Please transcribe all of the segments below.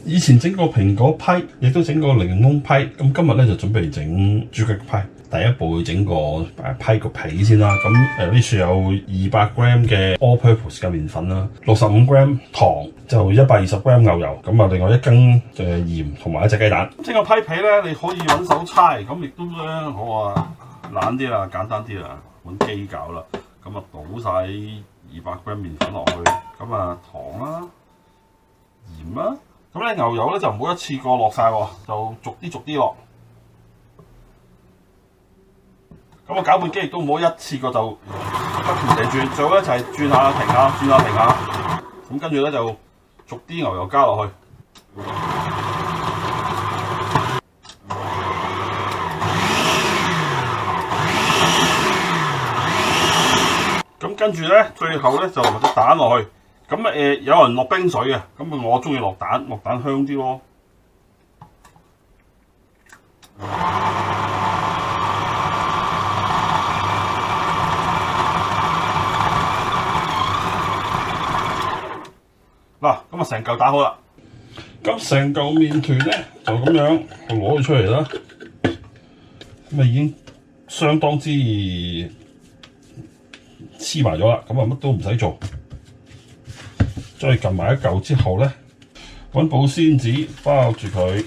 以前整過蘋果批，亦都整過檸檬批，咁今日咧就準備整朱古力批。第一步要整個批個皮先啦。咁呢處有200 gram 嘅 all-purpose 嘅麵粉啦，65 gram 糖，就120 gram 牛油，咁啊另外1羹嘅鹽同埋1隻雞蛋。整個批皮咧，你可以揾手搓，咁亦都咧我話懶啲啦，簡單啲啦，揾機搞啦。咁啊倒晒200 gram 麵粉落去，咁啊糖啦、鹽啦。咁咧牛油咧就唔好一次過落晒喎，就逐啲落。咁啊攪拌機亦都唔好一次過就不斷地轉，最好咧就係轉下停下，轉下停下。咁跟住咧就逐啲牛油加落去。咁跟住咧，最後咧就落隻蛋落去。咁有人落冰水嘅，咁我中意落蛋，落蛋香啲咯。嗱，咁啊成嚿打好啦。咁成嚿麵團咧就咁樣，我攞佢出嚟啦。咁啊已經相當之黐埋咗啦，咁啊乜都唔使做。再撳埋一嚿之後咧，揾保鮮紙包住佢，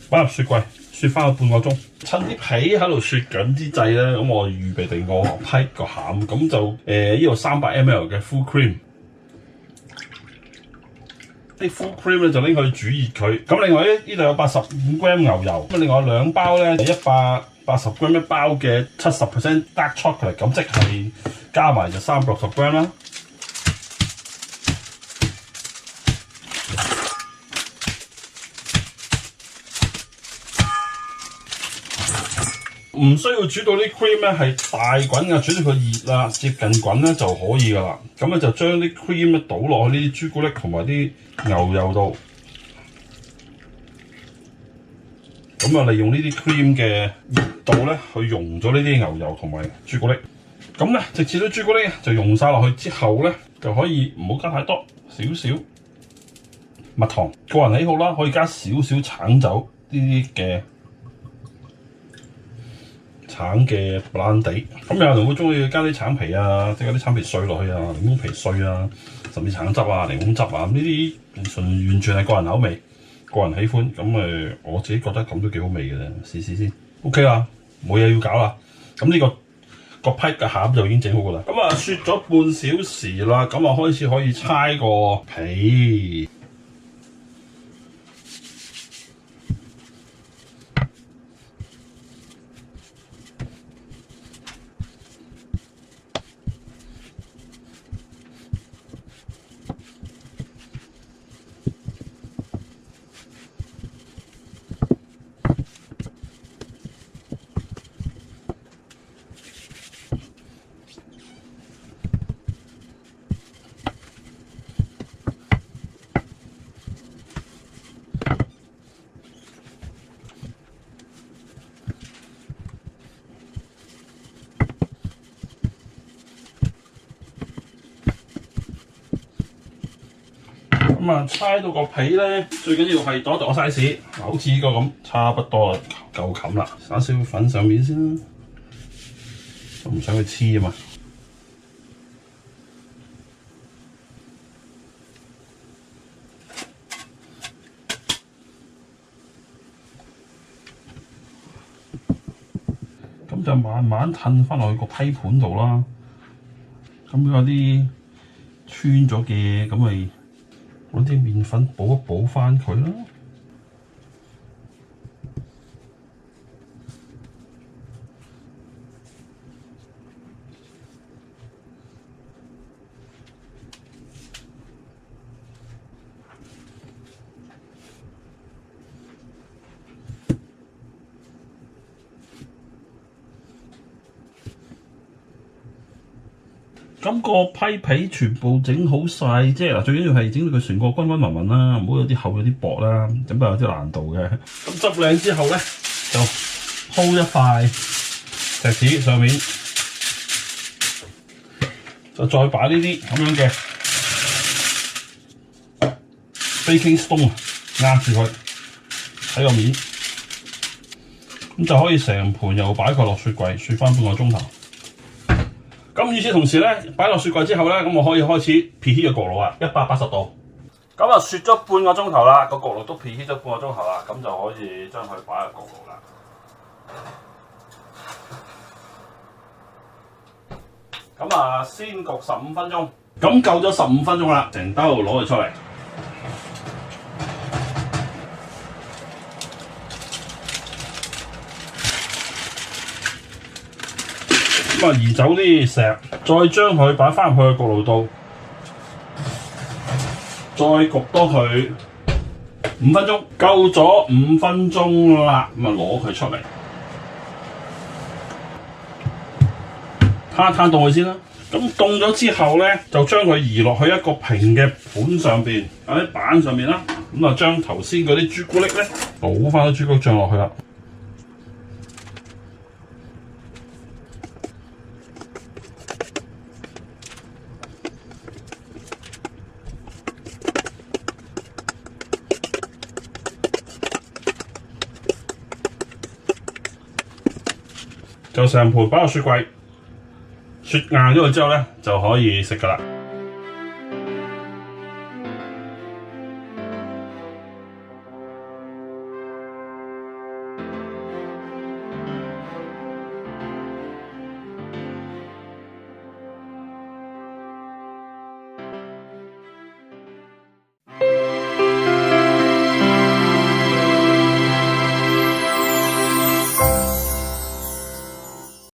擺入雪櫃雪翻個半個鐘。趁啲皮喺度雪緊之際咧，咁我預備定個批個餡，咁就呢度300 ml 嘅 full cream。啲 full cream 咧就拎去煮熱佢。咁另外呢度有85 gram 牛油，咁另外2包咧180 gram 一包嘅70% dark chocolate， 咁即係加埋就360 gram 啦。唔需要煮到啲 cream 咧係大滾嘅，煮到佢熱啦，接近滾咧就可以噶啦。咁咧就將啲 cream 咧倒落去呢啲朱古力同埋啲牛油度。咁啊，利用呢啲 cream 嘅熱度咧，去溶咗呢啲牛油同埋朱古力。咁咧，直至啲朱古力就溶晒落去之後咧，就可以唔好加太多，少少蜜糖。個人喜好啦，可以加少少橙酒呢啲嘅橙嘅爛地。咁有人會中意加啲橙皮啊，即係啲橙皮碎落去啊，檸檬皮碎啊，甚至橙汁啊、檸檬汁啊，呢啲完全係個人口味。個人喜歡，咁我自己覺得咁都幾好味嘅啫，試試先。OK 啦，冇嘢要搞啦。咁呢個批嘅餡就已經整好噶啦。咁啊雪咗半小時啦，咁啊開始可以搓個皮。咁啊，搓到個皮咧，最緊要係度一度個 size，好似呢個咁，差不多夠冚啦。灑少粉上面先啦，就唔想佢黐啊嘛。咁就慢慢褪翻落去個批盤度啦。咁有啲穿咗嘅，咁咪〜揾啲麵粉補一補翻佢啦。咁個批皮全部整好晒，即係嗱，最緊要係整到佢成個均均勻勻啦，唔好有啲厚有啲薄啦，整得有啲難度嘅。咁執靚之後咧，就鋪一塊石子上面，就再擺呢啲咁樣嘅 baking stone 壓住佢喺個面，咁就可以成盤又擺佢落雪櫃雪翻半個鐘頭。咁與此同時咧，擺落雪櫃之後咧，咁我可以開始 preheat 個焗爐啦，180度。咁啊雪咗半個鐘頭啦，個焗爐都 preheat 咗半個鐘頭啦，咁就可以將佢擺入焗爐啦。咁啊，先焗15分鐘，咁夠咗15分鐘啦，成兜攞佢出嚟。咁啊，移走啲石，再將佢擺翻入去個焗爐度，再焗多佢5分鐘，夠咗5分鐘啦，咁啊攞佢出嚟，攤凍佢先啦。咁凍咗之後咧，就將佢移落去一個平嘅盤上邊，喺板上面啦。咁啊，將頭先嗰啲朱古力咧，倒翻啲朱古力醬落去啦。就成盤擺落雪櫃，雪硬咗佢之後咧，就可以食㗎啦。